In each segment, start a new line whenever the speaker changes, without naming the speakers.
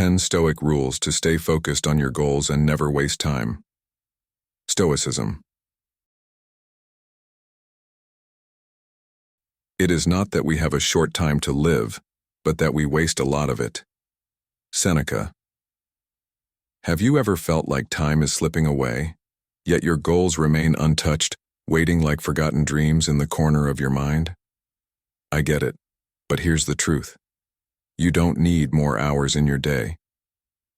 10 Stoic rules to stay focused on your goals and never waste time. Stoicism. It is not that we have a short time to live, but that we waste a lot of it. Seneca. Have you ever felt like time is slipping away, yet your goals remain untouched, waiting like forgotten dreams in the corner of your mind? I get it, but here's the truth. You don't need more hours in your day.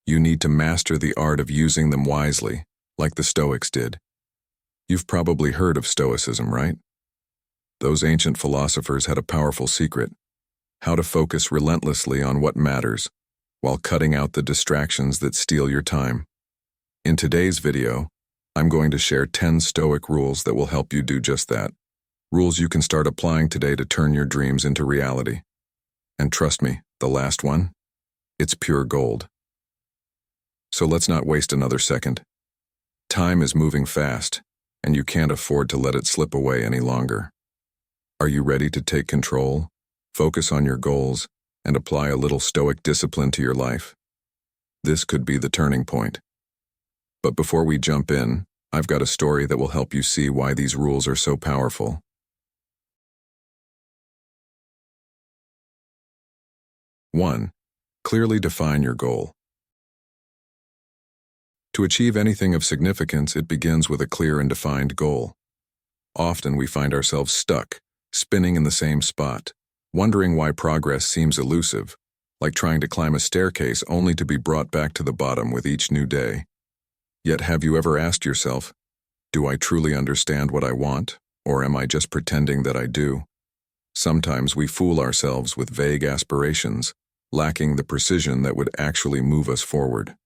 You need to master the art of using them wisely, like the Stoics did. You've probably heard of Stoicism, right? Those ancient philosophers had a powerful secret: how to focus relentlessly on what matters, while cutting out the distractions that steal your time. In today's video, I'm going to share 10 Stoic rules that will help you do just that. Rules you can start applying today to turn your dreams into reality. And trust me, the last one, it's pure gold. So let's not waste another second. Time is moving fast, and you can't afford to let it slip away any longer. Are you ready to take control, focus on your goals, and apply a little Stoic discipline to your life? This could be the turning point. But before we jump in, I've got a story that will help you see why these rules are so powerful. 1. Clearly define your goal. To achieve anything of significance, it begins with a clear and defined goal. Often we find ourselves stuck, spinning in the same spot, wondering why progress seems elusive, like trying to climb a staircase only to be brought back to the bottom with each new day. Yet have you ever asked yourself, do I truly understand what I want, or am I just pretending that I do? Sometimes we fool ourselves with vague aspirations, lacking the precision that would actually move us forward.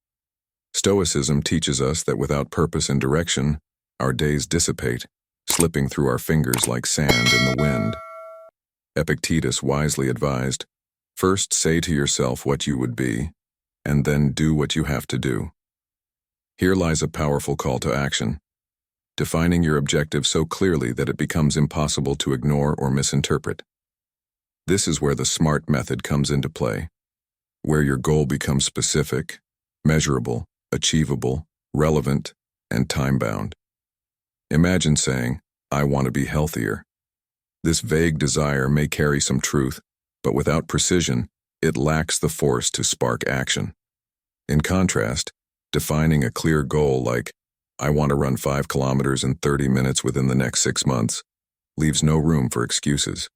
Stoicism teaches us that without purpose and direction, our days dissipate, slipping through our fingers like sand in the wind. Epictetus wisely advised, first say to yourself what you would be, and then do what you have to do. Here lies a powerful call to action, defining your objective so clearly that it becomes impossible to ignore or misinterpret. This is where the SMART method comes into play, where your goal becomes specific, measurable, achievable, relevant, and time-bound. Imagine saying, I want to be healthier. This vague desire may carry some truth, but without precision, it lacks the force to spark action. In contrast, defining a clear goal like, I want to run 5 kilometers in 30 minutes within the next 6 months, leaves no room for excuses.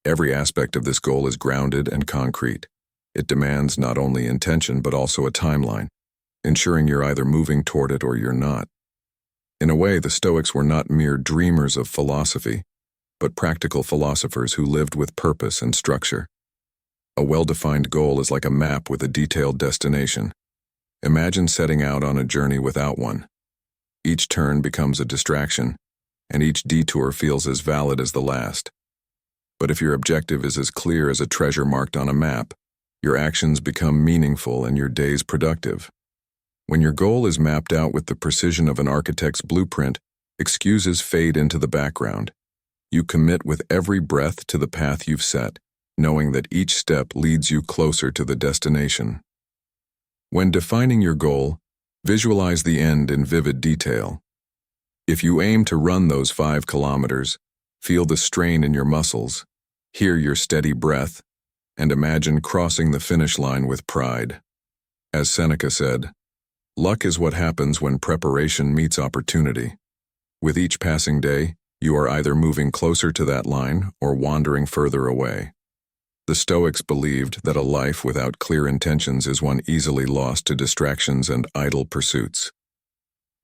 Every aspect of this goal is grounded and concrete. It demands not only intention but also a timeline, ensuring you're either moving toward it or you're not. In a way, the Stoics were not mere dreamers of philosophy, but practical philosophers who lived with purpose and structure. A well-defined goal is like a map with a detailed destination. Imagine setting out on a journey without one. Each turn becomes a distraction, and each detour feels as valid as the last. But if your objective is as clear as a treasure marked on a map, your actions become meaningful and your days productive. When your goal is mapped out with the precision of an architect's blueprint, excuses fade into the background. You commit with every breath to the path you've set, knowing that each step leads you closer to the destination. When defining your goal, visualize the end in vivid detail. If you aim to run those 5 kilometers, feel the strain in your muscles, hear your steady breath, and imagine crossing the finish line with pride. As Seneca said, luck is what happens when preparation meets opportunity. With each passing day, you are either moving closer to that line or wandering further away. The Stoics believed that a life without clear intentions is one easily lost to distractions and idle pursuits.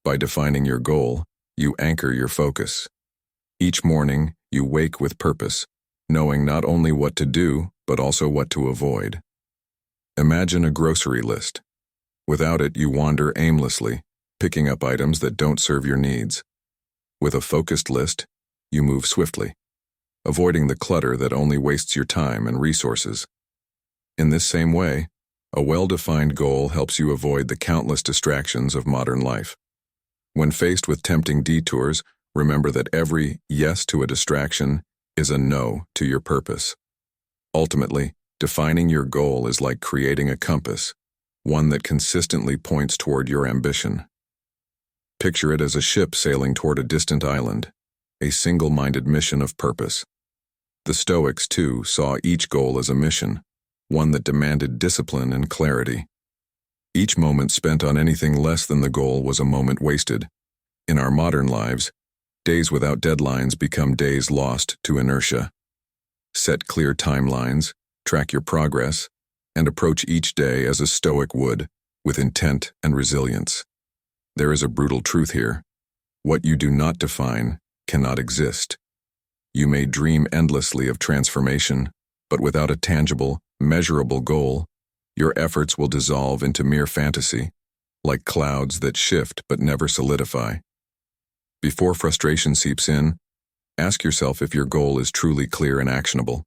By defining your goal, you anchor your focus. Each morning, you wake with purpose, knowing not only what to do, but also what to avoid. Imagine a grocery list. Without it, you wander aimlessly, picking up items that don't serve your needs. With a focused list, you move swiftly, avoiding the clutter that only wastes your time and resources. In this same way, a well-defined goal helps you avoid the countless distractions of modern life. When faced with tempting detours, remember that every yes to a distraction is a no to your purpose. Ultimately, defining your goal is like creating a compass. one that consistently points toward your ambition. Picture it as a ship sailing toward a distant island, a single-minded mission of purpose. The Stoics, too, saw each goal as a mission, one that demanded discipline and clarity. Each moment spent on anything less than the goal was a moment wasted. In our modern lives, days without deadlines become days lost to inertia. Set clear timelines, track your progress, and approach each day as a Stoic would, with intent and resilience. There is a brutal truth here. What you do not define cannot exist. You may dream endlessly of transformation, but without a tangible, measurable goal, your efforts will dissolve into mere fantasy, like clouds that shift but never solidify. Before frustration seeps in, ask yourself if your goal is truly clear and actionable.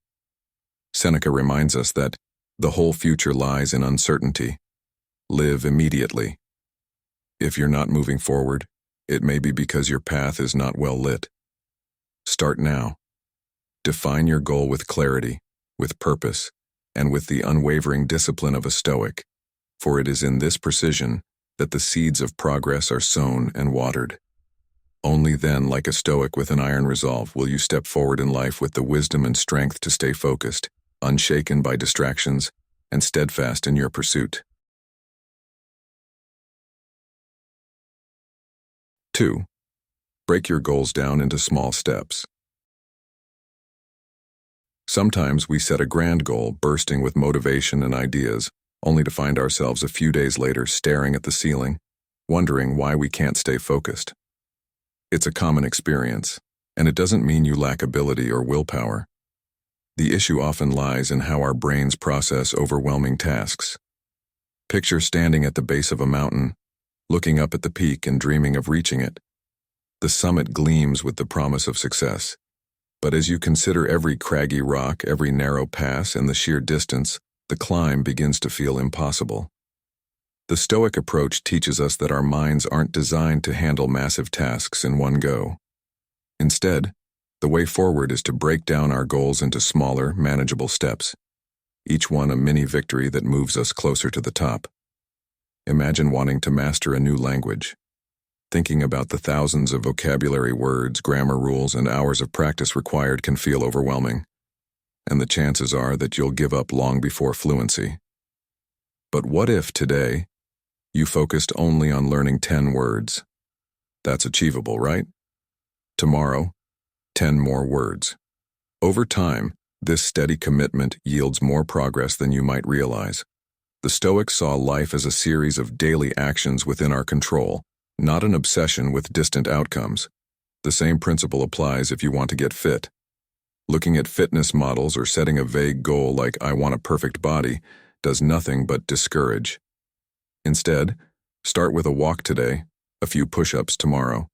Seneca reminds us that the whole future lies in uncertainty. Live immediately. If you're not moving forward, it may be because your path is not well lit. Start now. Define your goal with clarity, with purpose, and with the unwavering discipline of a Stoic, for it is in this precision that the seeds of progress are sown and watered. Only then, like a Stoic with an iron resolve, will you step forward in life with the wisdom and strength to stay focused, unshaken by distractions, and steadfast in your pursuit. 2. Break your goals down into small steps. Sometimes we set a grand goal bursting with motivation and ideas, only to find ourselves a few days later staring at the ceiling, wondering why we can't stay focused. It's a common experience, and it doesn't mean you lack ability or willpower. The issue often lies in how our brains process overwhelming tasks. Picture standing at the base of a mountain, looking up at the peak and dreaming of reaching it. The summit gleams with the promise of success, but as you consider every craggy rock, every narrow pass, and the sheer distance, the climb begins to feel impossible. The Stoic approach teaches us that our minds aren't designed to handle massive tasks in one go. Instead, the way forward is to break down our goals into smaller, manageable steps, each one a mini victory that moves us closer to the top. Imagine wanting to master a new language. Thinking about the thousands of vocabulary words, grammar rules, and hours of practice required can feel overwhelming, and the chances are that you'll give up long before fluency. But what if today you focused only on learning 10 words? That's achievable, right? Tomorrow, 10 more words. Over time, this steady commitment yields more progress than you might realize. The Stoics saw life as a series of daily actions within our control, not an obsession with distant outcomes. The same principle applies if you want to get fit. Looking at fitness models or setting a vague goal like "I want a perfect body" does nothing but discourage. Instead, start with a walk today, a few push-ups tomorrow.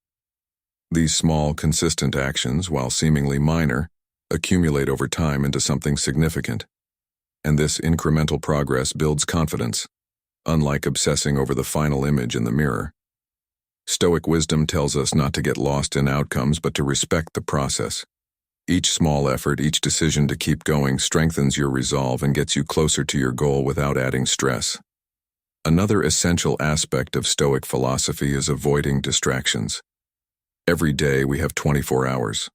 These small, consistent actions, while seemingly minor, accumulate over time into something significant. And this incremental progress builds confidence, unlike obsessing over the final image in the mirror. Stoic wisdom tells us not to get lost in outcomes but to respect the process. Each small effort, each decision to keep going strengthens your resolve and gets you closer to your goal without adding stress. Another essential aspect of Stoic philosophy is avoiding distractions. Every day we have 24 hours.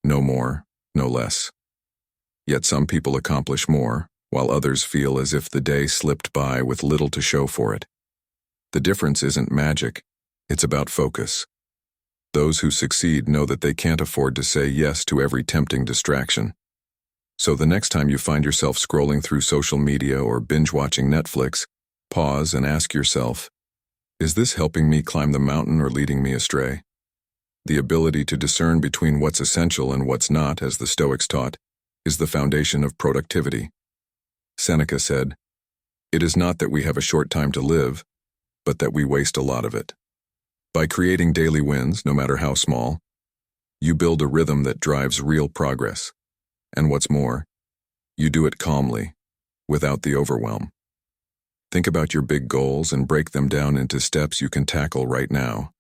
No more, no less. Yet some people accomplish more, while others feel as if the day slipped by with little to show for it. The difference isn't magic, it's about focus. Those who succeed know that they can't afford to say yes to every tempting distraction. So the next time you find yourself scrolling through social media or binge-watching Netflix, pause and ask yourself, is this helping me climb the mountain or leading me astray? The ability to discern between what's essential and what's not, as the Stoics taught, is the foundation of productivity. Seneca said, "It is not that we have a short time to live, but that we waste a lot of it." By creating daily wins, no matter how small, you build a rhythm that drives real progress. And what's more, you do it calmly, without the overwhelm. Think about your big goals and break them down into steps you can tackle right now.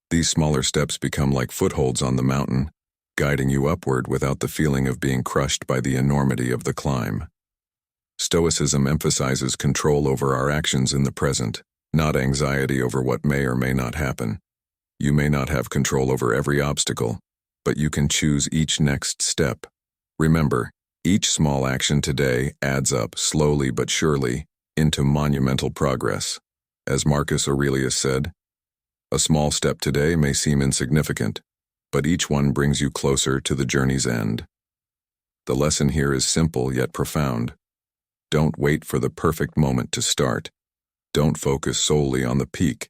These smaller steps become like footholds on the mountain, guiding you upward without the feeling of being crushed by the enormity of the climb. Stoicism emphasizes control over our actions in the present, not anxiety over what may or may not happen. You may not have control over every obstacle, but you can choose each next step. Remember, each small action today adds up slowly but surely into monumental progress. As Marcus Aurelius said, a small step today may seem insignificant, but each one brings you closer to the journey's end. The lesson here is simple yet profound. Don't wait for the perfect moment to start. Don't focus solely on the peak,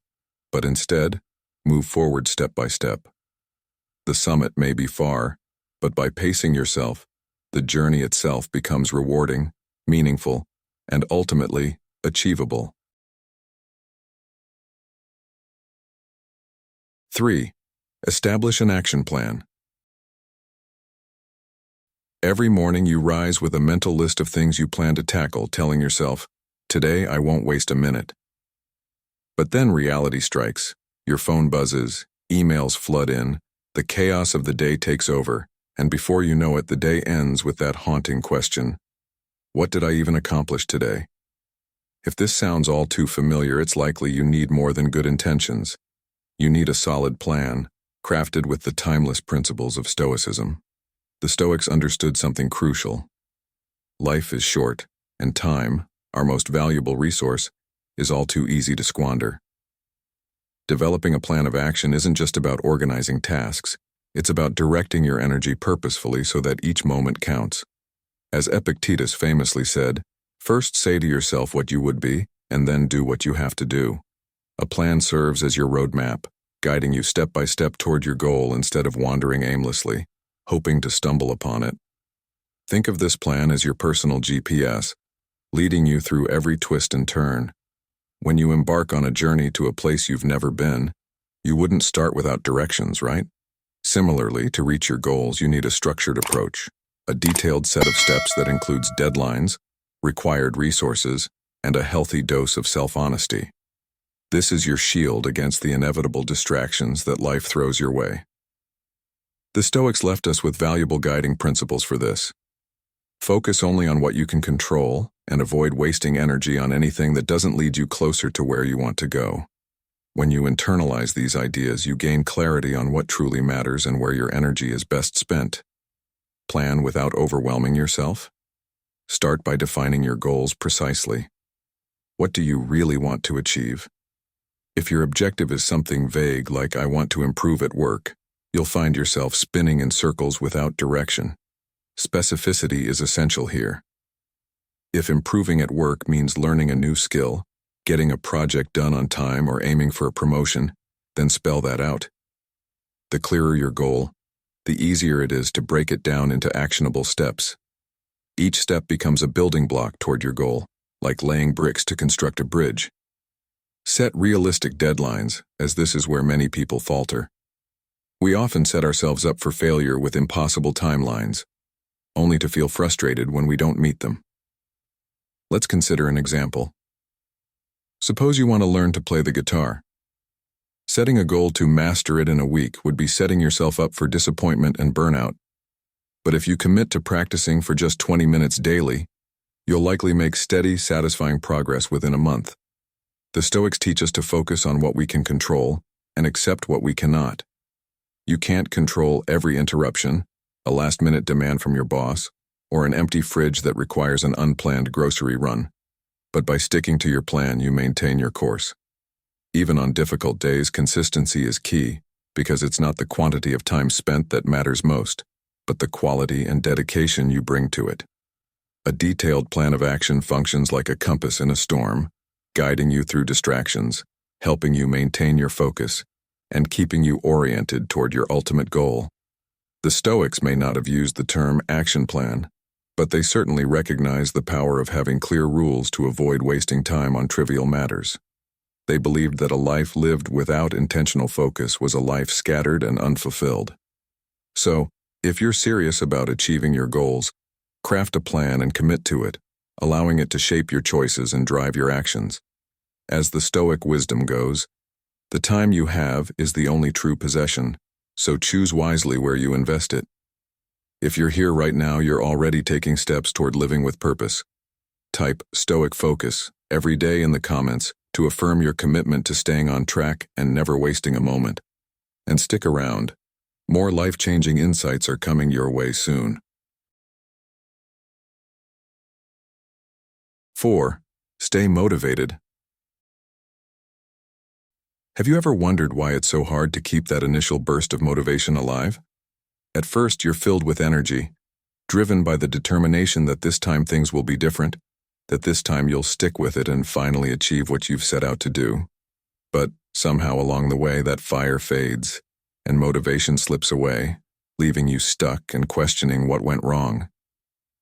but instead, move forward step by step. The summit may be far, but by pacing yourself, the journey itself becomes rewarding, meaningful, and ultimately achievable. 3. Establish an action plan. Every morning you rise with a mental list of things you plan to tackle, telling yourself, "Today I won't waste a minute." But then reality strikes. Your phone buzzes, emails flood in, the chaos of the day takes over, and before you know it, the day ends with that haunting question, what did I even accomplish today? If this sounds all too familiar, it's likely you need more than good intentions. You need a solid plan, crafted with the timeless principles of Stoicism. The Stoics understood something crucial. Life is short, and time, our most valuable resource, is all too easy to squander. Developing a plan of action isn't just about organizing tasks, it's about directing your energy purposefully so that each moment counts. As Epictetus famously said, first say to yourself what you would be, and then do what you have to do. A plan serves as your roadmap, guiding you step by step toward your goal instead of wandering aimlessly, hoping to stumble upon it. Think of this plan as your personal GPS, leading you through every twist and turn. When you embark on a journey to a place you've never been, you wouldn't start without directions, right? Similarly, to reach your goals, you need a structured approach, a detailed set of steps that includes deadlines, required resources, and a healthy dose of self-honesty. This is your shield against the inevitable distractions that life throws your way. The Stoics left us with valuable guiding principles for this. Focus only on what you can control and avoid wasting energy on anything that doesn't lead you closer to where you want to go. When you internalize these ideas, you gain clarity on what truly matters and where your energy is best spent. Plan without overwhelming yourself. Start by defining your goals precisely. What do you really want to achieve? If your objective is something vague like "I want to improve at work," you'll find yourself spinning in circles without direction. Specificity is essential here. If improving at work means learning a new skill, getting a project done on time, or aiming for a promotion, then spell that out. The clearer your goal, the easier it is to break it down into actionable steps. Each step becomes a building block toward your goal, like laying bricks to construct a bridge. Set realistic deadlines, as this is where many people falter. We often set ourselves up for failure with impossible timelines, only to feel frustrated when we don't meet them. Let's consider an example. Suppose you want to learn to play the guitar. Setting a goal to master it in a week would be setting yourself up for disappointment and burnout. But if you commit to practicing for just 20 minutes daily, you'll likely make steady, satisfying progress within a month. The Stoics teach us to focus on what we can control and accept what we cannot. You can't control every interruption, a last-minute demand from your boss, or an empty fridge that requires an unplanned grocery run. But by sticking to your plan, you maintain your course. Even on difficult days, consistency is key, because it's not the quantity of time spent that matters most, but the quality and dedication you bring to it. A detailed plan of action functions like a compass in a storm, guiding you through distractions, helping you maintain your focus, and keeping you oriented toward your ultimate goal. The Stoics may not have used the term action plan, but they certainly recognized the power of having clear rules to avoid wasting time on trivial matters. They believed that a life lived without intentional focus was a life scattered and unfulfilled. So, if you're serious about achieving your goals, craft a plan and commit to it, allowing it to shape your choices and drive your actions. As the Stoic wisdom goes, the time you have is the only true possession, so choose wisely where you invest it. If you're here right now, you're already taking steps toward living with purpose. Type Stoic Focus every day in the comments to affirm your commitment to staying on track and never wasting a moment. And stick around. More life-changing insights are coming your way soon. 4. Stay motivated. Have you ever wondered why it's so hard to keep that initial burst of motivation alive? At first, you're filled with energy, driven by the determination that this time things will be different, that this time you'll stick with it and finally achieve what you've set out to do. But somehow along the way, that fire fades, and motivation slips away, leaving you stuck and questioning what went wrong.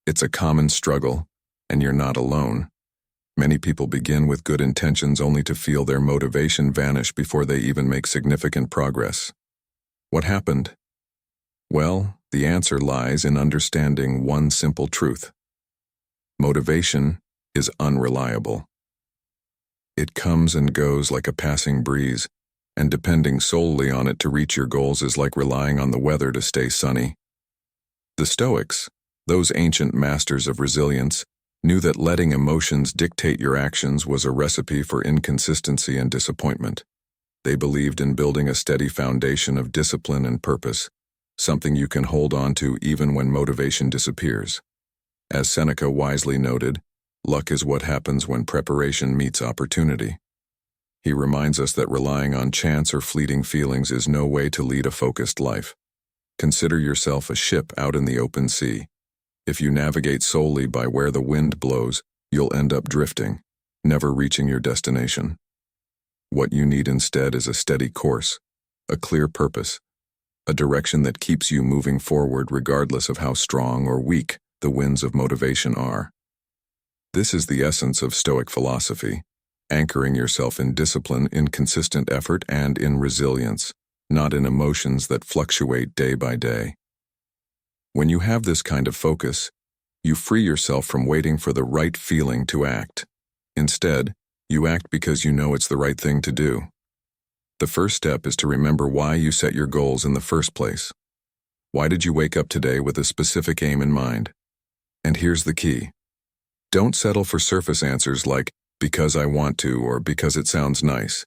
It's a common struggle, and you're not alone. Many people begin with good intentions only to feel their motivation vanish before they even make significant progress. What happened? Well, the answer lies in understanding one simple truth. Motivation is unreliable. It comes and goes like a passing breeze, and depending solely on it to reach your goals is like relying on the weather to stay sunny. The Stoics, those ancient masters of resilience, knew that letting emotions dictate your actions was a recipe for inconsistency and disappointment. They believed in building a steady foundation of discipline and purpose, something you can hold on to even when motivation disappears. As Seneca wisely noted, luck is what happens when preparation meets opportunity. He reminds us that relying on chance or fleeting feelings is no way to lead a focused life. Consider yourself a ship out in the open sea. If you navigate solely by where the wind blows, you'll end up drifting, never reaching your destination. What you need instead is a steady course, a clear purpose, a direction that keeps you moving forward regardless of how strong or weak the winds of motivation are. This is the essence of Stoic philosophy, anchoring yourself in discipline, in consistent effort, and in resilience, not in emotions that fluctuate day by day. When you have this kind of focus, you free yourself from waiting for the right feeling to act. Instead, you act because you know it's the right thing to do. The first step is to remember why you set your goals in the first place. Why did you wake up today with a specific aim in mind? And here's the key. Don't settle for surface answers like, because I want to, or because it sounds nice.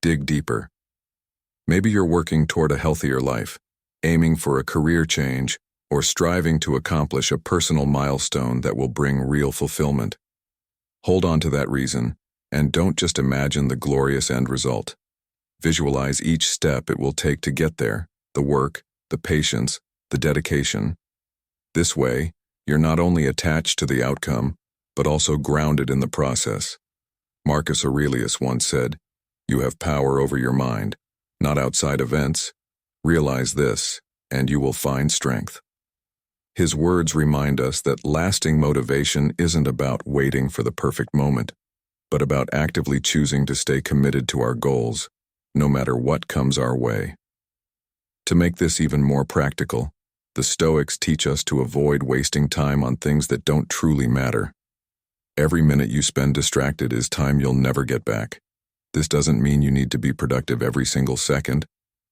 Dig deeper. Maybe you're working toward a healthier life, aiming for a career change, or striving to accomplish a personal milestone that will bring real fulfillment. Hold on to that reason, and don't just imagine the glorious end result. Visualize each step it will take to get there, the work, the patience, the dedication. This way, you're not only attached to the outcome, but also grounded in the process. Marcus Aurelius once said, "You have power over your mind, not outside events. Realize this, and you will find strength." His words remind us that lasting motivation isn't about waiting for the perfect moment, but about actively choosing to stay committed to our goals, no matter what comes our way. To make this even more practical, the Stoics teach us to avoid wasting time on things that don't truly matter. Every minute you spend distracted is time you'll never get back. This doesn't mean you need to be productive every single second,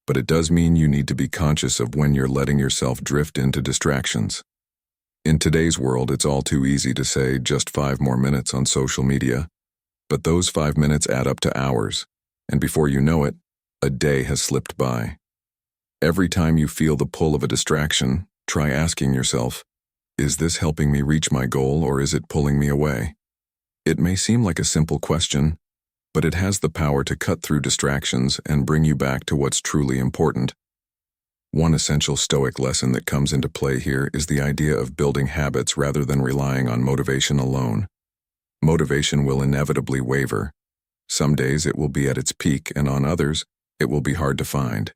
but it does mean you need to be conscious of when you're letting yourself drift into distractions. In today's world, it's all too easy to say just 5 more minutes on social media, but those 5 minutes add up to hours, and before you know it, a day has slipped by. Every time you feel the pull of a distraction, try asking yourself, is this helping me reach my goal or is it pulling me away? It may seem like a simple question, but it has the power to cut through distractions and bring you back to what's truly important. One essential Stoic lesson that comes into play here is the idea of building habits rather than relying on motivation alone. Motivation will inevitably waver. Some days it will be at its peak, and on others, it will be hard to find.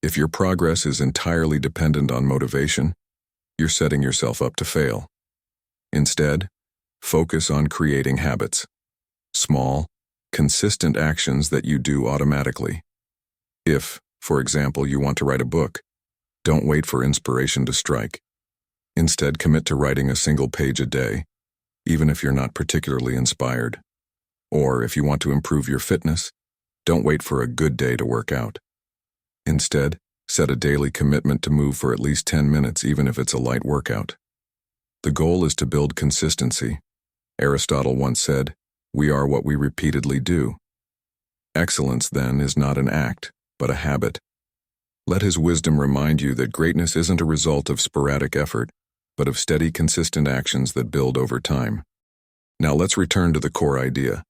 If your progress is entirely dependent on motivation, you're setting yourself up to fail. Instead, focus on creating habits. Small, consistent actions that you do automatically. If, for example, you want to write a book, don't wait for inspiration to strike. Instead, commit to writing a single page a day, even if you're not particularly inspired. Or if you want to improve your fitness, don't wait for a good day to work out. Instead, set a daily commitment to move for at least 10 minutes, even if it's a light workout. The goal is to build consistency, Aristotle once said, "We are what we repeatedly do." Excellence, then, is not an act, but a habit. Let his wisdom remind you that greatness isn't a result of sporadic effort, but of steady, consistent actions that build over time. Now let's return to the core idea.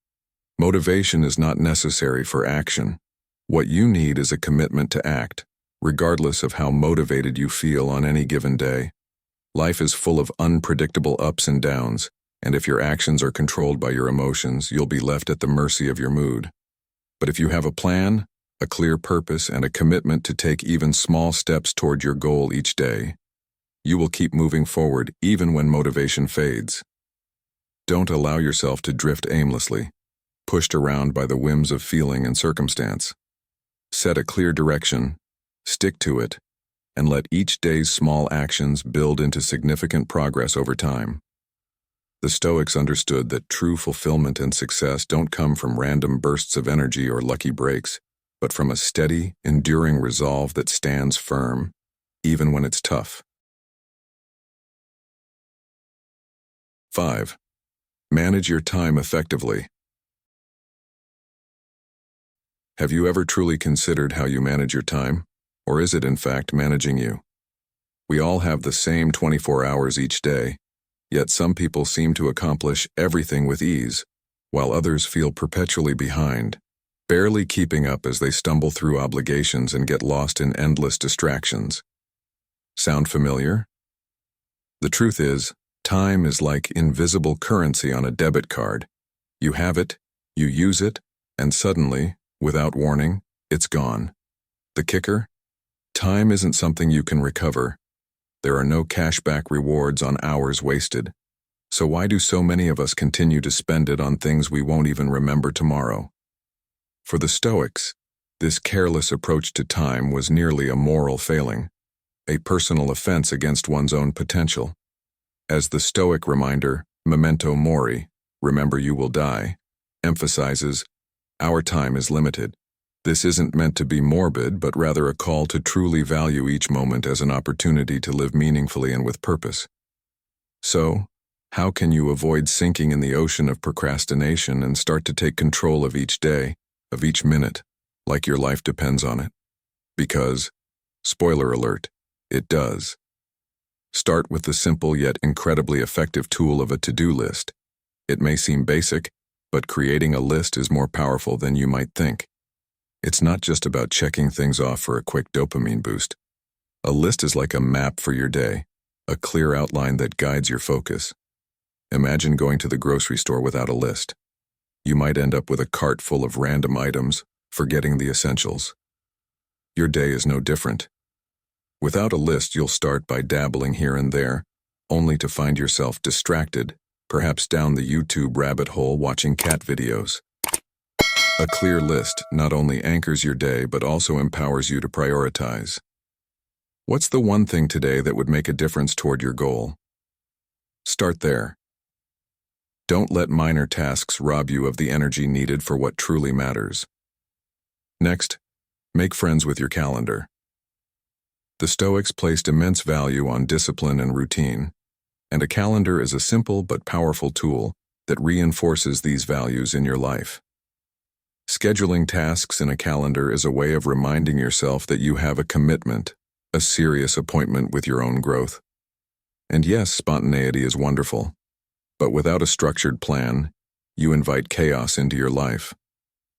Motivation is not necessary for action. What you need is a commitment to act, regardless of how motivated you feel on any given day. Life is full of unpredictable ups and downs, and if your actions are controlled by your emotions, you'll be left at the mercy of your mood. But if you have a plan, a clear purpose, and a commitment to take even small steps toward your goal each day, you will keep moving forward even when motivation fades. Don't allow yourself to drift aimlessly, pushed around by the whims of feeling and circumstance. Set a clear direction, stick to it, and let each day's small actions build into significant progress over time. The Stoics understood that true fulfillment and success don't come from random bursts of energy or lucky breaks, but from a steady, enduring resolve that stands firm, even when it's tough. 5. Manage your time effectively. Have you ever truly considered how you manage your time? Or is it, in fact, managing you? We all have the same 24 hours each day, yet some people seem to accomplish everything with ease, while others feel perpetually behind, barely keeping up as they stumble through obligations and get lost in endless distractions. Sound familiar? The truth is, time is like invisible currency on a debit card. You have it, you use it, and suddenly, without warning, it's gone. The kicker? Time isn't something you can recover. There are no cashback rewards on hours wasted. So why do so many of us continue to spend it on things we won't even remember tomorrow? For the Stoics, this careless approach to time was nearly a moral failing, a personal offense against one's own potential. As the Stoic reminder, memento mori, remember you will die, emphasizes, our time is limited. This isn't meant to be morbid, but rather a call to truly value each moment as an opportunity to live meaningfully and with purpose. So, how can you avoid sinking in the ocean of procrastination and start to take control of each day, of each minute, like your life depends on it? Because, spoiler alert, it does. Start with the simple yet incredibly effective tool of a to-do list. It may seem basic, but creating a list is more powerful than you might think. It's not just about checking things off for a quick dopamine boost. A list is like a map for your day, a clear outline that guides your focus. Imagine going to the grocery store without a list. You might end up with a cart full of random items, forgetting the essentials. Your day is no different. Without a list, you'll start by dabbling here and there, only to find yourself distracted, perhaps down the YouTube rabbit hole watching cat videos. A clear list not only anchors your day but also empowers you to prioritize. What's the one thing today that would make a difference toward your goal? Start there. Don't let minor tasks rob you of the energy needed for what truly matters. Next, make friends with your calendar. The Stoics placed immense value on discipline and routine, and a calendar is a simple but powerful tool that reinforces these values in your life. Scheduling tasks in a calendar is a way of reminding yourself that you have a commitment, a serious appointment with your own growth. And yes, spontaneity is wonderful, but without a structured plan, you invite chaos into your life.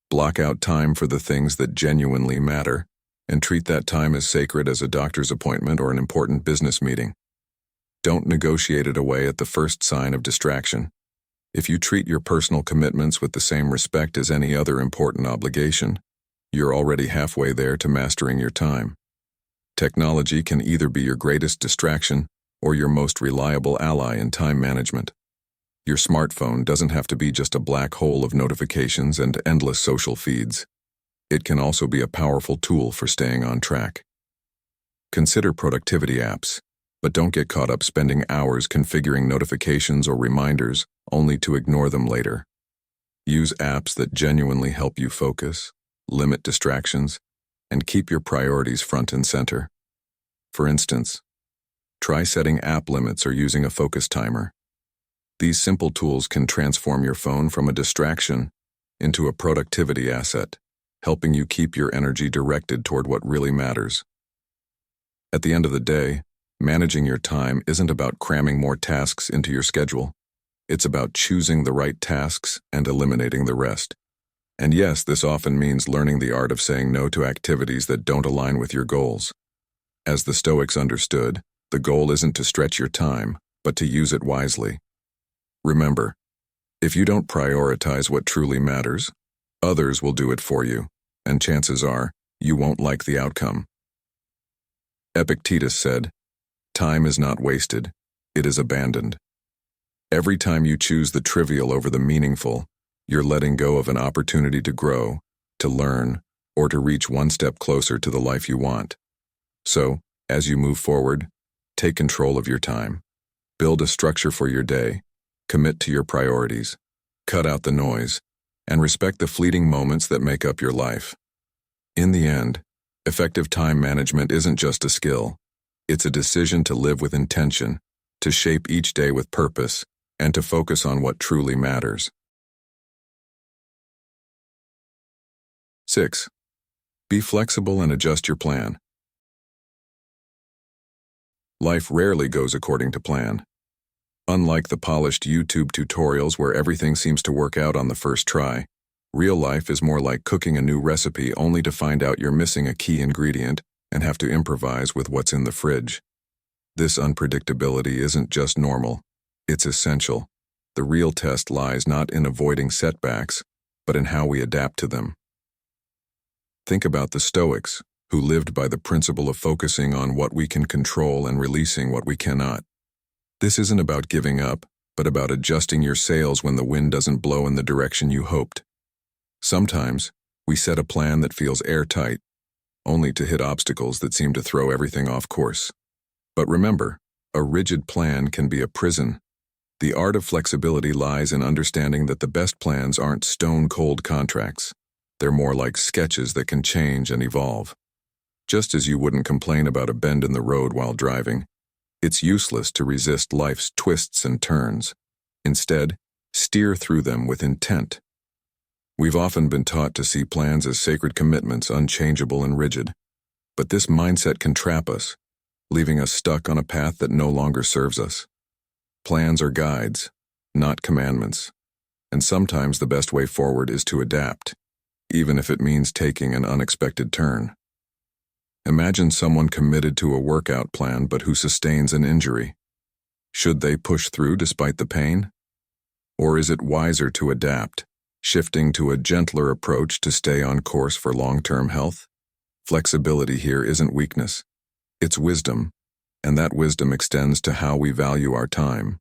Block out time for the things that genuinely matter, and treat that time as sacred as a doctor's appointment or an important business meeting. Don't negotiate it away at the first sign of distraction. If you treat your personal commitments with the same respect as any other important obligation, you're already halfway there to mastering your time. Technology can either be your greatest distraction or your most reliable ally in time management. Your smartphone doesn't have to be just a black hole of notifications and endless social feeds. It can also be a powerful tool for staying on track. Consider productivity apps, but don't get caught up spending hours configuring notifications or reminders only to ignore them later. Use apps that genuinely help you focus, limit distractions, and keep your priorities front and center. For instance, try setting app limits or using a focus timer. These simple tools can transform your phone from a distraction into a productivity asset, helping you keep your energy directed toward what really matters. At the end of the day, managing your time isn't about cramming more tasks into your schedule. It's about choosing the right tasks and eliminating the rest. And yes, this often means learning the art of saying no to activities that don't align with your goals. As the Stoics understood, the goal isn't to stretch your time, but to use it wisely. Remember, if you don't prioritize what truly matters, others will do it for you, and chances are you won't like the outcome. Epictetus said, "Time is not wasted, it is abandoned." Every time you choose the trivial over the meaningful, you're letting go of an opportunity to grow, to learn, or to reach one step closer to the life you want. So, as you move forward, take control of your time. Build a structure for your day, commit to your priorities, cut out the noise, and respect the fleeting moments that make up your life. In the end, effective time management isn't just a skill. It's a decision to live with intention, to shape each day with purpose, and to focus on what truly matters. 6. Be flexible and adjust your plan. Life rarely goes according to plan. Unlike the polished YouTube tutorials where everything seems to work out on the first try, real life is more like cooking a new recipe only to find out you're missing a key ingredient and have to improvise with what's in the fridge. This unpredictability isn't just normal, it's essential. The real test lies not in avoiding setbacks, but in how we adapt to them. Think about the Stoics, who lived by the principle of focusing on what we can control and releasing what we cannot. This isn't about giving up, but about adjusting your sails when the wind doesn't blow in the direction you hoped. Sometimes, we set a plan that feels airtight, only to hit obstacles that seem to throw everything off course. But remember, a rigid plan can be a prison. The art of flexibility lies in understanding that the best plans aren't stone-cold contracts. They're more like sketches that can change and evolve. Just as you wouldn't complain about a bend in the road while driving, it's useless to resist life's twists and turns. Instead, steer through them with intent. We've often been taught to see plans as sacred commitments, unchangeable and rigid. But this mindset can trap us, leaving us stuck on a path that no longer serves us. Plans are guides, not commandments. And sometimes the best way forward is to adapt, even if it means taking an unexpected turn. Imagine someone committed to a workout plan but who sustains an injury. Should they push through despite the pain? Or is it wiser to adapt, shifting to a gentler approach to stay on course for long-term health? Flexibility here isn't weakness. It's wisdom, and that wisdom extends to how we value our time.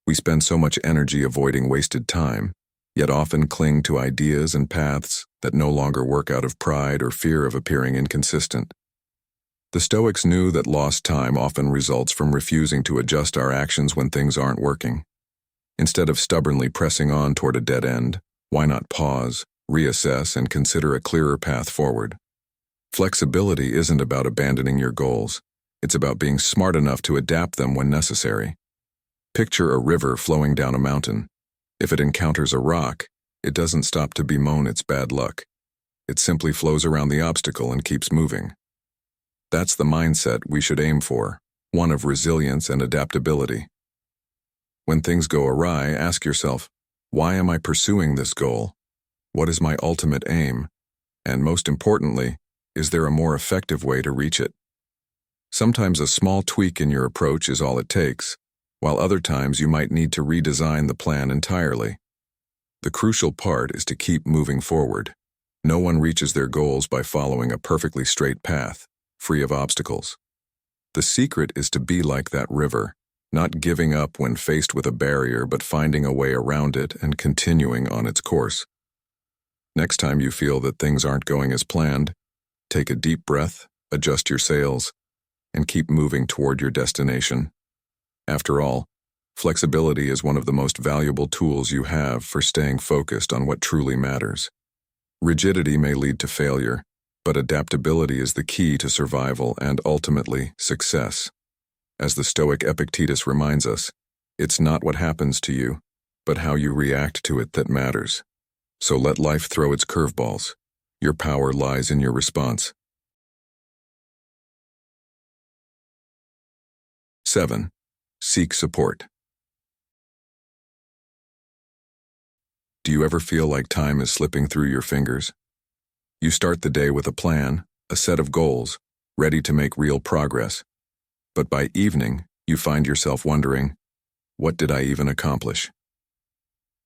We spend so much energy avoiding wasted time, yet often cling to ideas and paths that no longer work out of pride or fear of appearing inconsistent. The Stoics knew that lost time often results from refusing to adjust our actions when things aren't working. Instead of stubbornly pressing on toward a dead end, why not pause, reassess, and consider a clearer path forward? Flexibility isn't about abandoning your goals. It's about being smart enough to adapt them when necessary. Picture a river flowing down a mountain. If it encounters a rock, it doesn't stop to bemoan its bad luck. It simply flows around the obstacle and keeps moving. That's the mindset we should aim for, one of resilience and adaptability. When things go awry, ask yourself, why am I pursuing this goal? What is my ultimate aim? And most importantly, is there a more effective way to reach it? Sometimes a small tweak in your approach is all it takes, while other times you might need to redesign the plan entirely. The crucial part is to keep moving forward. No one reaches their goals by following a perfectly straight path, free of obstacles. The secret is to be like that river, not giving up when faced with a barrier but finding a way around it and continuing on its course. Next time you feel that things aren't going as planned, take a deep breath, adjust your sails, and keep moving toward your destination. After all, flexibility is one of the most valuable tools you have for staying focused on what truly matters. Rigidity may lead to failure, but adaptability is the key to survival and ultimately success. As the Stoic Epictetus reminds us, It's not what happens to you, but how you react to it that matters. So let life throw its curveballs. Your power lies in your response. 7. Seek support. Do you ever feel like time is slipping through your fingers? You start the day with a plan, a set of goals, ready to make real progress. But by evening, you find yourself wondering, what did I even accomplish?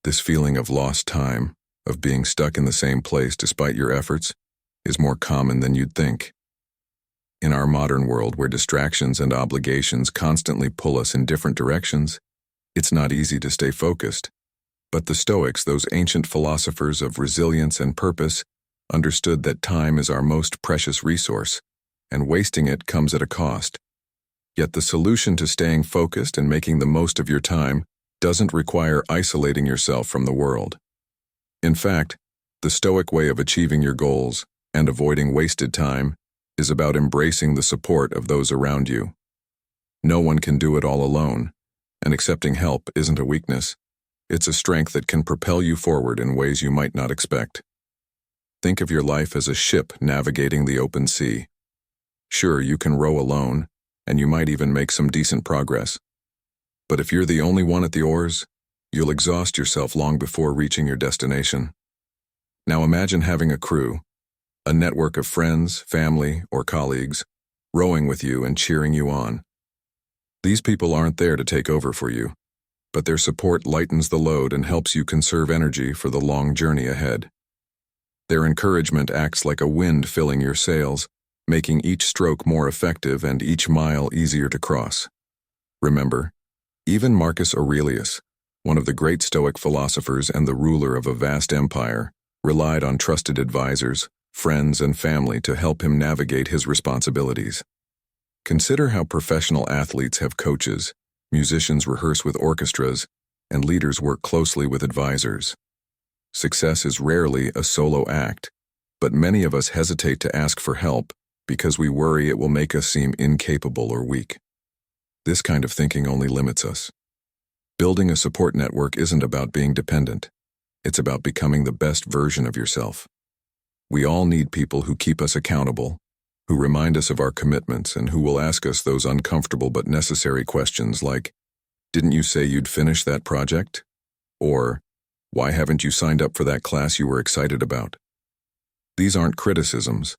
This feeling of lost time, of being stuck in the same place despite your efforts, is more common than you'd think. In our modern world where distractions and obligations constantly pull us in different directions, it's not easy to stay focused. But the Stoics, those ancient philosophers of resilience and purpose, understood that time is our most precious resource, and wasting it comes at a cost. Yet the solution to staying focused and making the most of your time doesn't require isolating yourself from the world. In fact, the Stoic way of achieving your goals and avoiding wasted time is about embracing the support of those around you. No one can do it all alone, and accepting help isn't a weakness. It's a strength that can propel you forward in ways you might not expect. Think of your life as a ship navigating the open sea. Sure, you can row alone, and you might even make some decent progress. But if you're the only one at the oars, you'll exhaust yourself long before reaching your destination. Now imagine having a crew, a network of friends, family, or colleagues, rowing with you and cheering you on. These people aren't there to take over for you, but their support lightens the load and helps you conserve energy for the long journey ahead. Their encouragement acts like a wind filling your sails, making each stroke more effective and each mile easier to cross. Remember, even Marcus Aurelius, one of the great Stoic philosophers and the ruler of a vast empire, relied on trusted advisors, friends, and family to help him navigate his responsibilities. Consider how professional athletes have coaches, musicians rehearse with orchestras, and leaders work closely with advisors. Success is rarely a solo act, but many of us hesitate to ask for help because we worry it will make us seem incapable or weak. This kind of thinking only limits us. Building a support network isn't about being dependent. It's about becoming the best version of yourself. We all need people who keep us accountable, who remind us of our commitments, and who will ask us those uncomfortable but necessary questions like, "Didn't you say you'd finish that project?" Or, "Why haven't you signed up for that class you were excited about?" These aren't criticisms.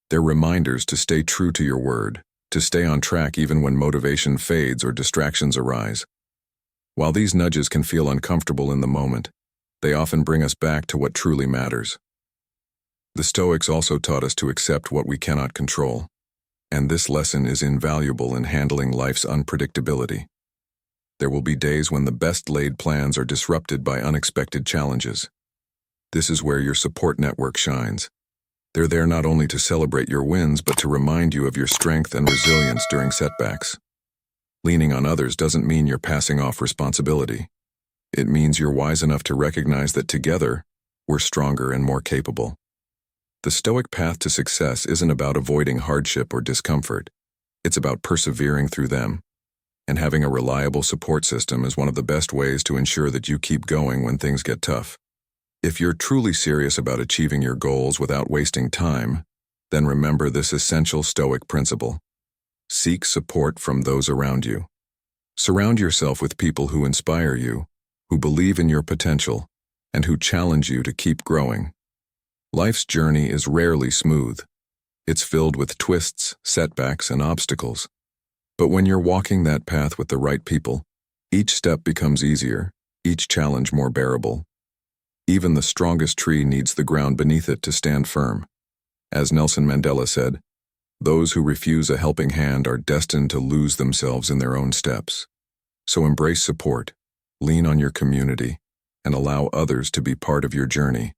They're reminders to stay true to your word, to stay on track even when motivation fades or distractions arise. While these nudges can feel uncomfortable in the moment, they often bring us back to what truly matters. The Stoics also taught us to accept what we cannot control, and this lesson is invaluable in handling life's unpredictability. There will be days when the best-laid plans are disrupted by unexpected challenges. This is where your support network shines. They're there not only to celebrate your wins, but to remind you of your strength and resilience during setbacks. Leaning on others doesn't mean you're passing off responsibility. It means you're wise enough to recognize that together, we're stronger and more capable. The Stoic path to success isn't about avoiding hardship or discomfort. It's about persevering through them. And having a reliable support system is one of the best ways to ensure that you keep going when things get tough. If you're truly serious about achieving your goals without wasting time, then remember this essential Stoic principle. Seek support from those around you. Surround yourself with people who inspire you, who believe in your potential, and who challenge you to keep growing. Life's journey is rarely smooth. It's filled with twists, setbacks, and obstacles. But when you're walking that path with the right people, each step becomes easier, each challenge more bearable. Even the strongest tree needs the ground beneath it to stand firm. As Nelson Mandela said, those who refuse a helping hand are destined to lose themselves in their own steps. So embrace support, lean on your community, and allow others to be part of your journey.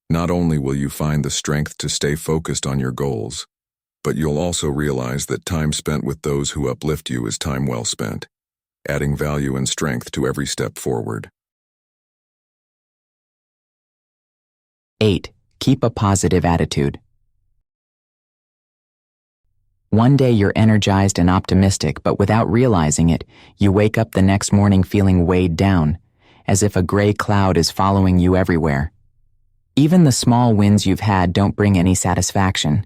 Not only will you find the strength to stay focused on your goals, but you'll also realize that time spent with those who uplift you is time well spent, adding value and strength to every step forward.
8. Keep a positive attitude. One day you're energized and optimistic, but without realizing it, you wake up the next morning feeling weighed down, as if a gray cloud is following you everywhere. Even the small wins you've had don't bring any satisfaction.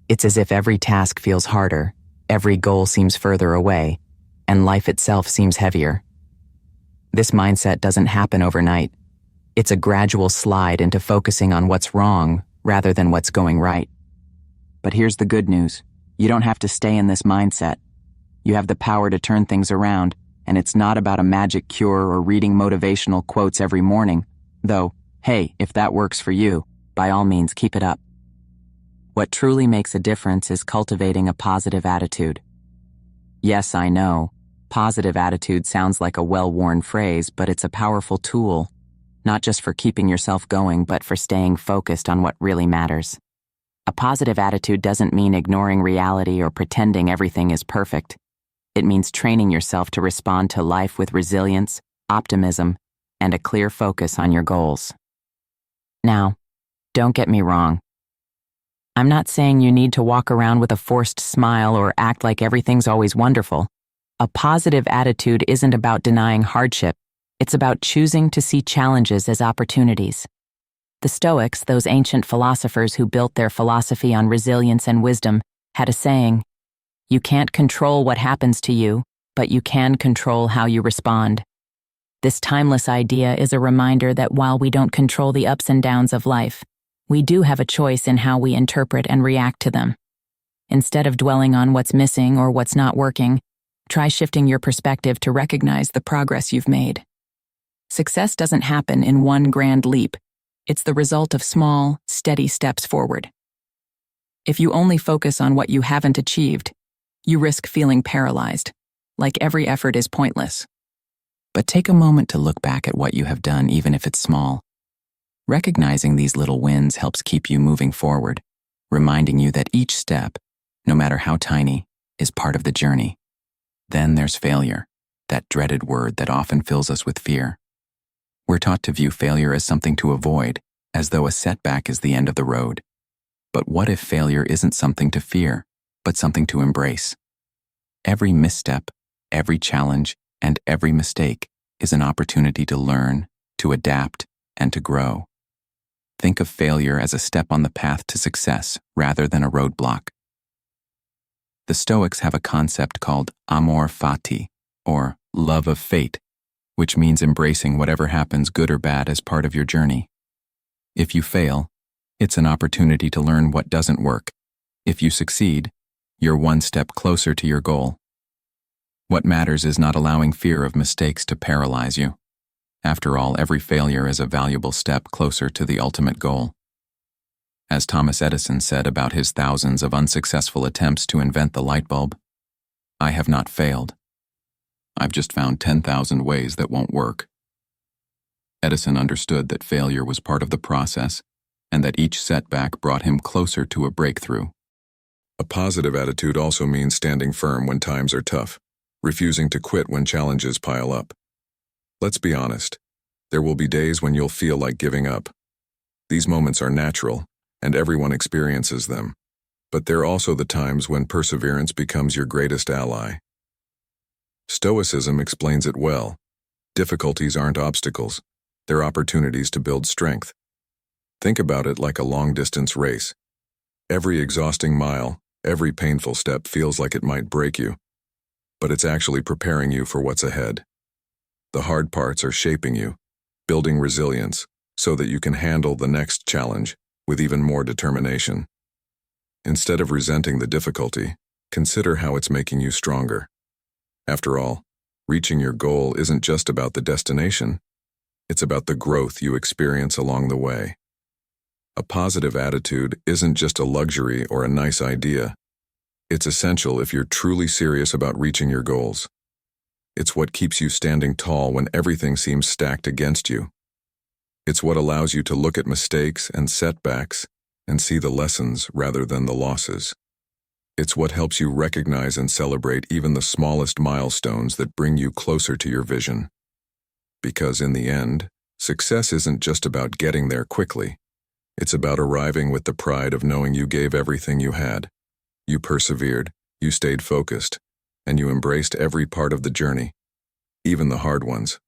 It's as if every task feels harder, every goal seems further away, and life itself seems heavier. This mindset doesn't happen overnight. It's a gradual slide into focusing on what's wrong rather than what's going right. But here's the good news. You don't have to stay in this mindset. You have the power to turn things around, and it's not about a magic cure or reading motivational quotes every morning, though, hey, if that works for you, by all means keep it up. What truly makes a difference is cultivating a positive attitude. Yes, I know, positive attitude sounds like a well-worn phrase, but it's a powerful tool, not just for keeping yourself going, but for staying focused on what really matters. A positive attitude doesn't mean ignoring reality or pretending everything is perfect. It means training yourself to respond to life with resilience, optimism, and a clear focus on your goals. Now, don't get me wrong. I'm not saying you need to walk around with a forced smile or act like everything's always wonderful. A positive attitude isn't about denying hardship. It's about choosing to see challenges as opportunities. The Stoics, those ancient philosophers who built their philosophy on resilience and wisdom, had a saying, "You can't control what happens to you, but you can control how you respond." This timeless idea is a reminder that while we don't control the ups and downs of life, we do have a choice in how we interpret and react to them. Instead of dwelling on what's missing or what's not working, try shifting your perspective to recognize the progress you've made. Success doesn't happen in one grand leap. It's the result of small, steady steps forward. If you only focus on what you haven't achieved, you risk feeling paralyzed, like every effort is pointless. But take a moment to look back at what you have done, even if it's small. Recognizing these little wins helps keep you moving forward, reminding you that each step, no matter how tiny, is part of the journey. Then there's failure, that dreaded word that often fills us with fear. We're taught to view failure as something to avoid, as though a setback is the end of the road. But what if failure isn't something to fear, but something to embrace? Every misstep, every challenge, and every mistake is an opportunity to learn, to adapt, and to grow. Think of failure as a step on the path to success rather than a roadblock. The Stoics have a concept called amor fati, or love of fate, which means embracing whatever happens, good or bad, as part of your journey. If you fail, it's an opportunity to learn what doesn't work. If you succeed, you're one step closer to your goal. What matters is not allowing fear of mistakes to paralyze you. After all, every failure is a valuable step closer to the ultimate goal. As Thomas Edison said about his thousands of unsuccessful attempts to invent the light bulb, "I have not failed. I've just found 10,000 ways that won't work." Edison understood that failure was part of the process and that each setback brought him closer to a breakthrough.
A positive attitude also means standing firm when times are tough, refusing to quit when challenges pile up. Let's be honest, there will be days when you'll feel like giving up. These moments are natural, and everyone experiences them. But they're also the times when perseverance becomes your greatest ally. Stoicism explains it well. Difficulties aren't obstacles, they're opportunities to build strength. Think about it like a long-distance race. Every exhausting mile, every painful step feels like it might break you, but it's actually preparing you for what's ahead. The hard parts are shaping you, building resilience, so that you can handle the next challenge with even more determination. Instead of resenting the difficulty, consider how it's making you stronger. After all, reaching your goal isn't just about the destination, it's about the growth you experience along the way. A positive attitude isn't just a luxury or a nice idea. It's essential if you're truly serious about reaching your goals. It's what keeps you standing tall when everything seems stacked against you. It's what allows you to look at mistakes and setbacks and see the lessons rather than the losses. It's what helps you recognize and celebrate even the smallest milestones that bring you closer to your vision. Because in the end, success isn't just about getting there quickly. It's about arriving with the pride of knowing you gave everything you had. You persevered, You stayed focused, and you embraced every part of the journey, even the hard ones.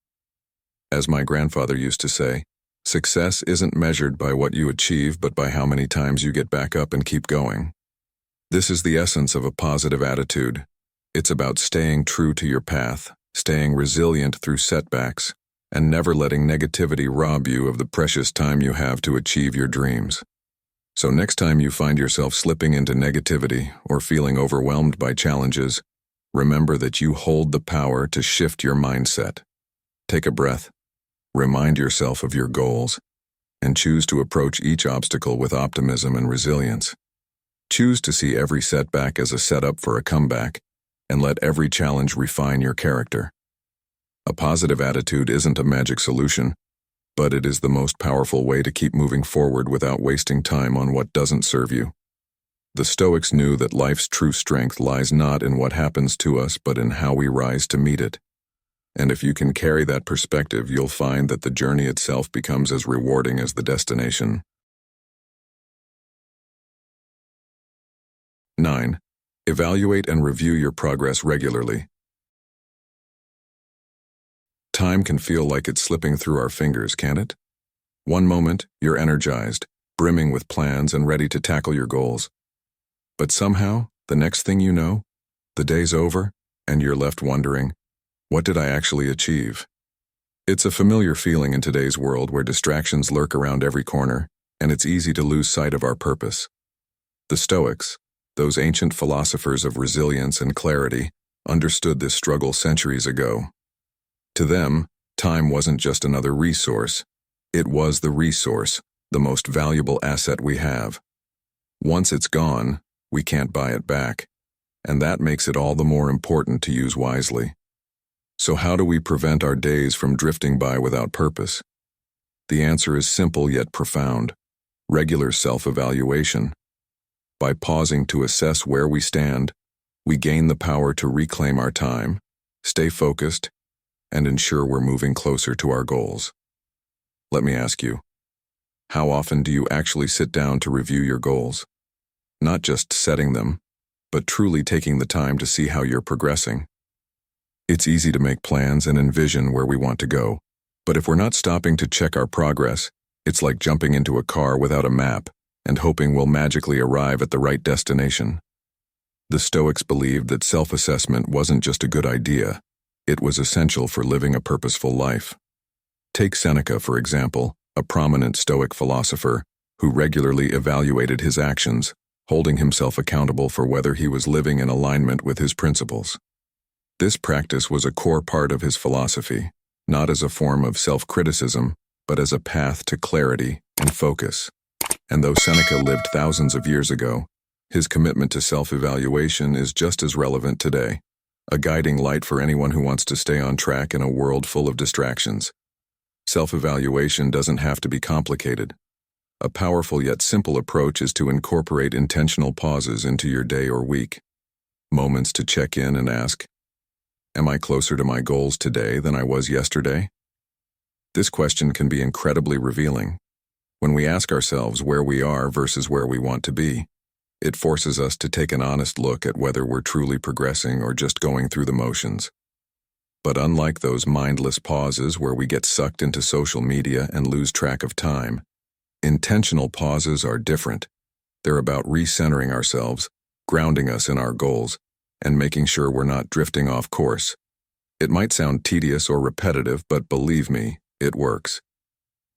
As my grandfather used to say, success isn't measured by what you achieve but by how many times you get back up and keep going. This is the essence of a positive attitude. It's about staying true to your path, staying resilient through setbacks, and never letting negativity rob you of the precious time you have to achieve your dreams. So next time you find yourself slipping into negativity or feeling overwhelmed by challenges, remember that you hold the power to shift your mindset. Take a breath, remind yourself of your goals, and choose to approach each obstacle with optimism and resilience. Choose to see every setback as a setup for a comeback, and let every challenge refine your character. A positive attitude isn't a magic solution, but it is the most powerful way to keep moving forward without wasting time on what doesn't serve you. The Stoics knew that life's true strength lies not in what happens to us, but in how we rise to meet it. And if you can carry that perspective, you'll find that the journey itself becomes as rewarding as the destination. 9. Evaluate and review your progress regularly. Time can feel like it's slipping through our fingers, can't it? One moment, you're energized, brimming with plans and ready to tackle your goals. But somehow, the next thing you know, the day's over, and you're left wondering, what did I actually achieve? It's a familiar feeling in today's world where distractions lurk around every corner, and it's easy to lose sight of our purpose. The Stoics, those ancient philosophers of resilience and clarity, understood this struggle centuries ago. To them, time wasn't just another resource. It was the resource, the most valuable asset we have. Once it's gone, we can't buy it back, and that makes it all the more important to use wisely. So how do we prevent our days from drifting by without purpose? The answer is simple yet profound: regular self-evaluation. By pausing to assess where we stand, we gain the power to reclaim our time, stay focused, and ensure we're moving closer to our goals. Let me ask you, how often do you actually sit down to review your goals? Not just setting them, but truly taking the time to see how you're progressing. It's easy to make plans and envision where we want to go, but if we're not stopping to check our progress, it's like jumping into a car without a map and hoping we'll magically arrive at the right destination. The Stoics believed that self-assessment wasn't just a good idea, it was essential for living a purposeful life. Take Seneca, for example, a prominent Stoic philosopher who regularly evaluated his actions, holding himself accountable for whether he was living in alignment with his principles. This practice was a core part of his philosophy, not as a form of self-criticism, but as a path to clarity and focus. And though Seneca lived thousands of years ago, his commitment to self-evaluation is just as relevant today, a guiding light for anyone who wants to stay on track in a world full of distractions. Self-evaluation doesn't have to be complicated. A powerful yet simple approach is to incorporate intentional pauses into your day or week. Moments to check in and ask, am I closer to my goals today than I was yesterday? This question can be incredibly revealing. When we ask ourselves where we are versus where we want to be, it forces us to take an honest look at whether we're truly progressing or just going through the motions. But unlike those mindless pauses where we get sucked into social media and lose track of time, intentional pauses are different. They're about recentering ourselves, grounding us in our goals, and making sure we're not drifting off course. It might sound tedious or repetitive, but believe me, it works.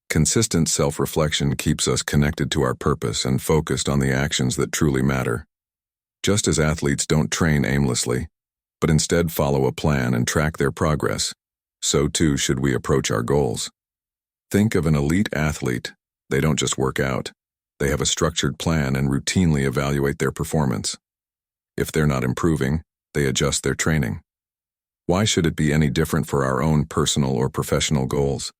Consistent self-reflection keeps us connected to our purpose and focused on the actions that truly matter. Just as athletes don't train aimlessly, but instead follow a plan and track their progress, so too should we approach our goals. Think of an elite athlete. They don't just work out. They have a structured plan and routinely evaluate their performance. If they're not improving, they adjust their training. Why should it be any different for our own personal or professional goals?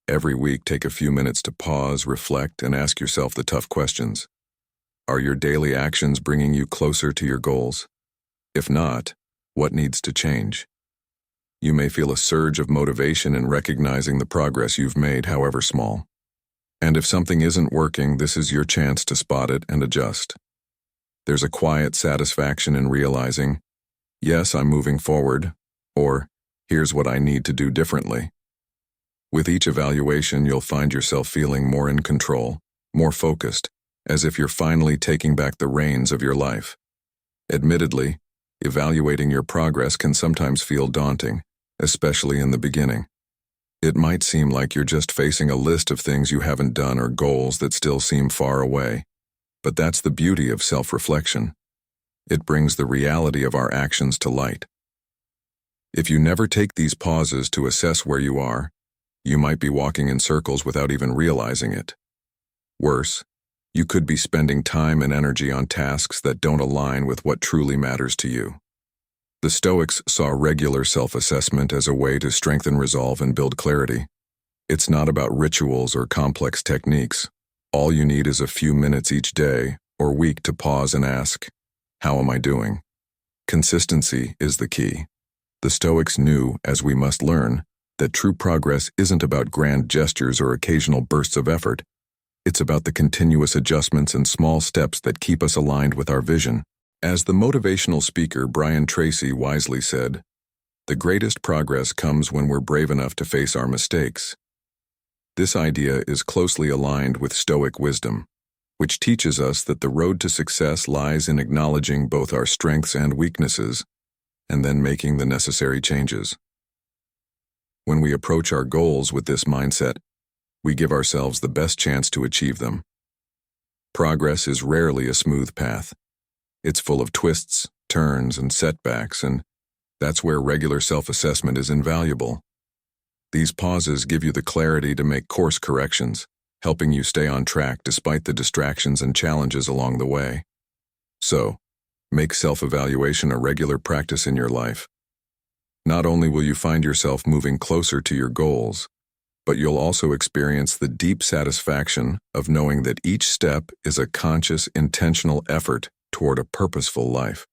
Every week, take a few minutes to pause, reflect, and ask yourself the tough questions. Are your daily actions bringing you closer to your goals? If not, what needs to change? You may feel a surge of motivation in recognizing the progress you've made, however small. And if something isn't working, this is your chance to spot it and adjust. There's a quiet satisfaction in realizing, yes, I'm moving forward, or here's what I need to do differently. With each evaluation, you'll find yourself feeling more in control, more focused, as if you're finally taking back the reins of your life. Admittedly, evaluating your progress can sometimes feel daunting, especially in the beginning. It might seem like you're just facing a list of things you haven't done or goals that still seem far away. But that's the beauty of self-reflection. It brings the reality of our actions to light. If you never take these pauses to assess where you are, you might be walking in circles without even realizing it. Worse, you could be spending time and energy on tasks that don't align with what truly matters to you. The Stoics saw regular self-assessment as a way to strengthen resolve and build clarity. It's not about rituals or complex techniques. All you need is a few minutes each day or week to pause and ask, how am I doing? Consistency is the key. The Stoics knew, as we must learn, that true progress isn't about grand gestures or occasional bursts of effort. It's about the continuous adjustments and small steps that keep us aligned with our vision. As the motivational speaker Brian Tracy wisely said, the greatest progress comes when we're brave enough to face our mistakes. This idea is closely aligned with Stoic wisdom, which teaches us that the road to success lies in acknowledging both our strengths and weaknesses, and then making the necessary changes. When we approach our goals with this mindset, we give ourselves the best chance to achieve them. Progress is rarely a smooth path. It's full of twists, turns, and setbacks, and that's where regular self-assessment is invaluable. These pauses give you the clarity to make course corrections, helping you stay on track despite the distractions and challenges along the way. So, make self-evaluation a regular practice in your life. Not only will you find yourself moving closer to your goals, but you'll also experience the deep satisfaction of knowing that each step is a conscious, intentional effort toward a purposeful life.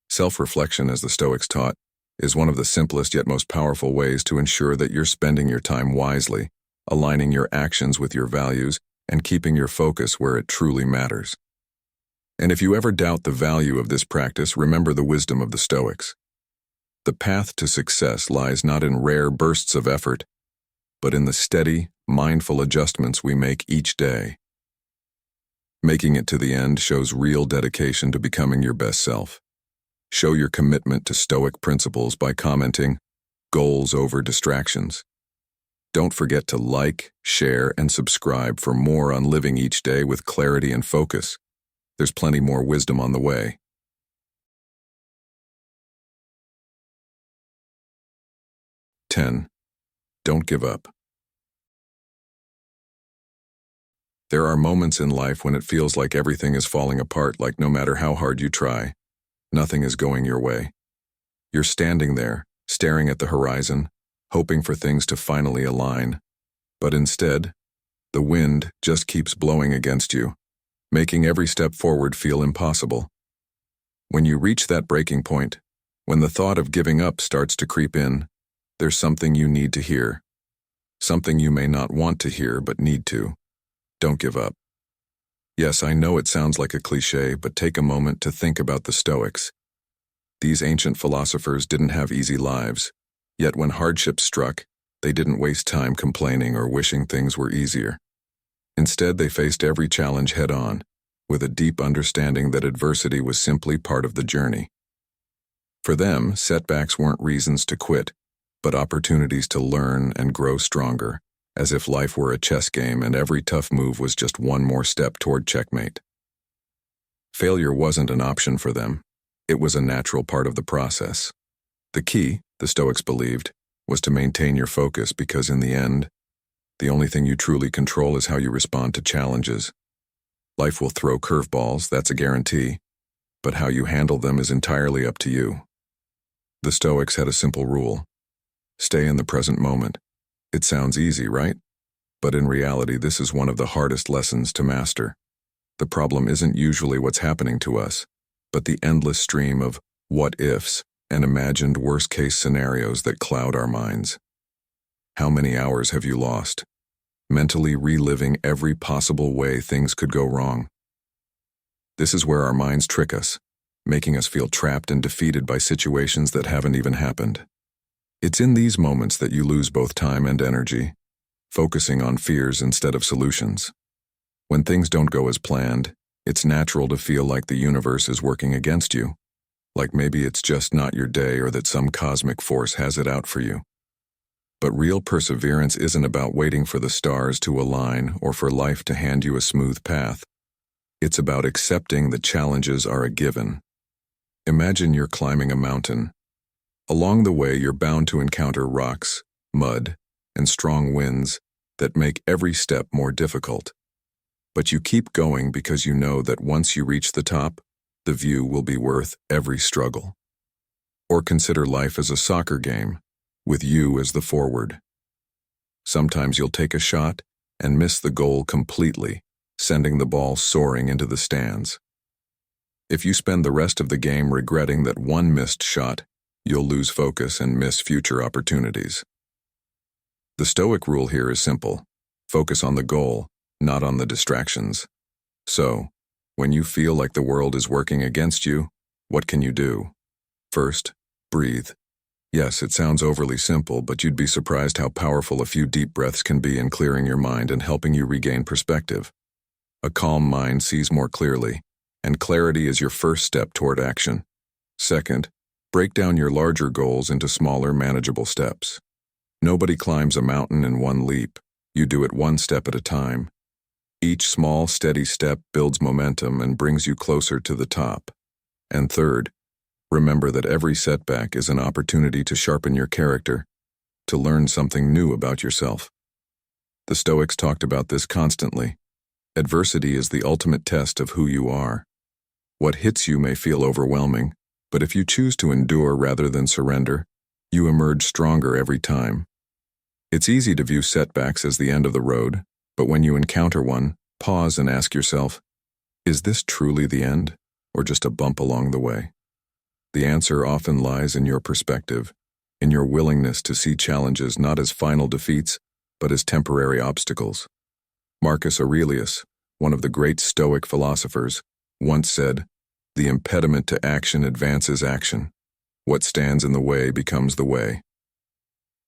Self-reflection, as the Stoics taught, is one of the simplest yet most powerful ways to ensure that you're spending your time wisely, aligning your actions with your values, and keeping your focus where it truly matters. And if you ever doubt the value of this practice, remember the wisdom of the Stoics. The path to success lies not in rare bursts of effort, but in the steady, mindful adjustments we make each day. Making it to the end shows real dedication to becoming your best self. Show your commitment to Stoic principles by commenting, "Goals over distractions." Don't forget to like, share, and subscribe for more on living each day with clarity and focus. There's plenty more wisdom on the way. 10. Don't give up. There are moments in life when it feels like everything is falling apart, like no matter how hard you try, nothing is going your way. You're standing there, staring at the horizon, hoping for things to finally align. But instead, the wind just keeps blowing against you, making every step forward feel impossible. When you reach that breaking point, when the thought of giving up starts to creep in, there's something you need to hear. Something you may not want to hear but need to. Don't give up. Yes, I know it sounds like a cliché, but take a moment to think about the Stoics. These ancient philosophers didn't have easy lives, yet when hardships struck, they didn't waste time complaining or wishing things were easier. Instead, they faced every challenge head-on, with a deep understanding that adversity was simply part of the journey. For them, setbacks weren't reasons to quit, but opportunities to learn and grow stronger, as if life were a chess game and every tough move was just one more step toward checkmate. Failure wasn't an option for them. It was a natural part of the process. The key, the Stoics believed, was to maintain your focus because in the end, the only thing you truly control is how you respond to challenges. Life will throw curveballs, that's a guarantee, but how you handle them is entirely up to you. The Stoics had a simple rule: stay in the present moment. It sounds easy, right? But in reality, this is one of the hardest lessons to master. The problem isn't usually what's happening to us, but the endless stream of what-ifs and imagined worst-case scenarios that cloud our minds. How many hours have you lost, mentally reliving every possible way things could go wrong? This is where our minds trick us, making us feel trapped and defeated by situations that haven't even happened. It's in these moments that you lose both time and energy, focusing on fears instead of solutions. When things don't go as planned, it's natural to feel like the universe is working against you, like maybe it's just not your day or that some cosmic force has it out for you. But real perseverance isn't about waiting for the stars to align or for life to hand you a smooth path. It's about accepting that challenges are a given. Imagine you're climbing a mountain. Along the way, you're bound to encounter rocks, mud, and strong winds that make every step more difficult. But you keep going because you know that once you reach the top, the view will be worth every struggle. Or consider life as a soccer game, with you as the forward. Sometimes you'll take a shot and miss the goal completely, sending the ball soaring into the stands. If you spend the rest of the game regretting that one missed shot, you'll lose focus and miss future opportunities. The Stoic rule here is simple. Focus on the goal, not on the distractions. So, when you feel like the world is working against you, what can you do? First, breathe. Yes, it sounds overly simple, but you'd be surprised how powerful a few deep breaths can be in clearing your mind and helping you regain perspective. A calm mind sees more clearly, and clarity is your first step toward action. Second, break down your larger goals into smaller, manageable steps. Nobody climbs a mountain in one leap. You do it one step at a time. Each small, steady step builds momentum and brings you closer to the top. And third, remember that every setback is an opportunity to sharpen your character, to learn something new about yourself. The Stoics talked about this constantly. Adversity is the ultimate test of who you are. What hits you may feel overwhelming, but if you choose to endure rather than surrender, you emerge stronger every time. It's easy to view setbacks as the end of the road, but when you encounter one, pause and ask yourself, is this truly the end, or just a bump along the way? The answer often lies in your perspective, in your willingness to see challenges not as final defeats, but as temporary obstacles. Marcus Aurelius, one of the great Stoic philosophers, once said, "The impediment to action advances action. What stands in the way becomes the way."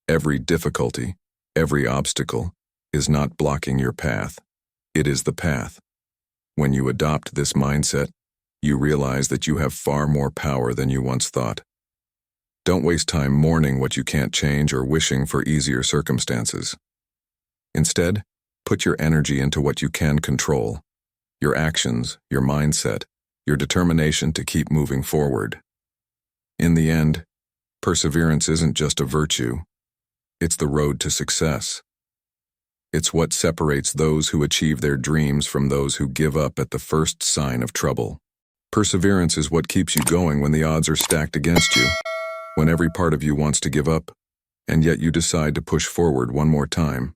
Every difficulty, every obstacle, is not blocking your path. It is the path. When you adopt this mindset, you realize that you have far more power than you once thought. Don't waste time mourning what you can't change or wishing for easier circumstances. Instead, put your energy into what you can control, your actions, your mindset, your determination to keep moving forward. In the end, perseverance isn't just a virtue, it's the road to success. It's what separates those who achieve their dreams from those who give up at the first sign of trouble. Perseverance is what keeps you going when the odds are stacked against you, when every part of you wants to give up, and yet you decide to push forward one more time.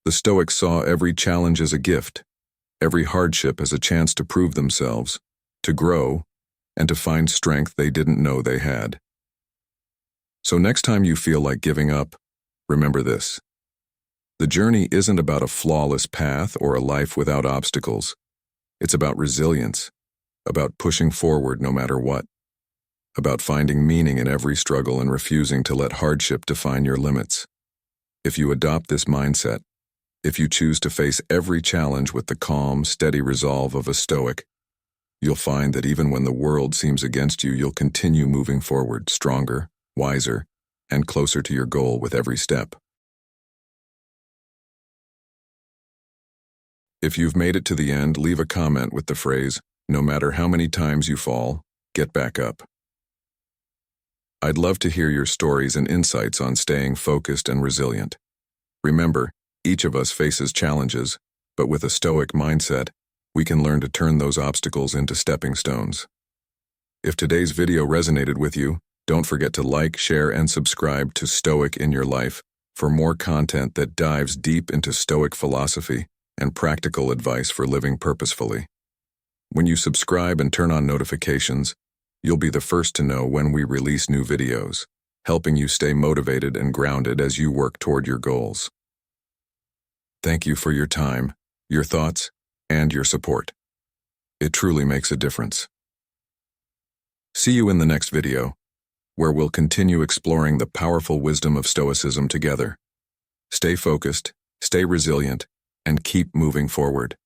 The Stoics saw every challenge as a gift, every hardship as a chance to prove themselves, to grow, and to find strength they didn't know they had. So next time you feel like giving up, remember this. The journey isn't about a flawless path or a life without obstacles. It's about resilience, about pushing forward no matter what, about finding meaning in every struggle and refusing to let hardship define your limits. If you adopt this mindset, if you choose to face every challenge with the calm, steady resolve of a Stoic, you'll find that even when the world seems against you, you'll continue moving forward, stronger, wiser, and closer to your goal with every step. If you've made it to the end, leave a comment with the phrase, "No matter how many times you fall, get back up." I'd love to hear your stories and insights on staying focused and resilient. Remember, each of us faces challenges, but with a Stoic mindset, we can learn to turn those obstacles into stepping stones. If today's video resonated with you, don't forget to like, share, and subscribe to Stoic in Your Life for more content that dives deep into Stoic philosophy and practical advice for living purposefully. When you subscribe and turn on notifications, you'll be the first to know when we release new videos, helping you stay motivated and grounded as you work toward your goals. Thank you for your time, your thoughts, and your support. It truly makes a difference. See you in the next video, where we'll continue exploring the powerful wisdom of Stoicism together. Stay focused, stay resilient, and keep moving forward.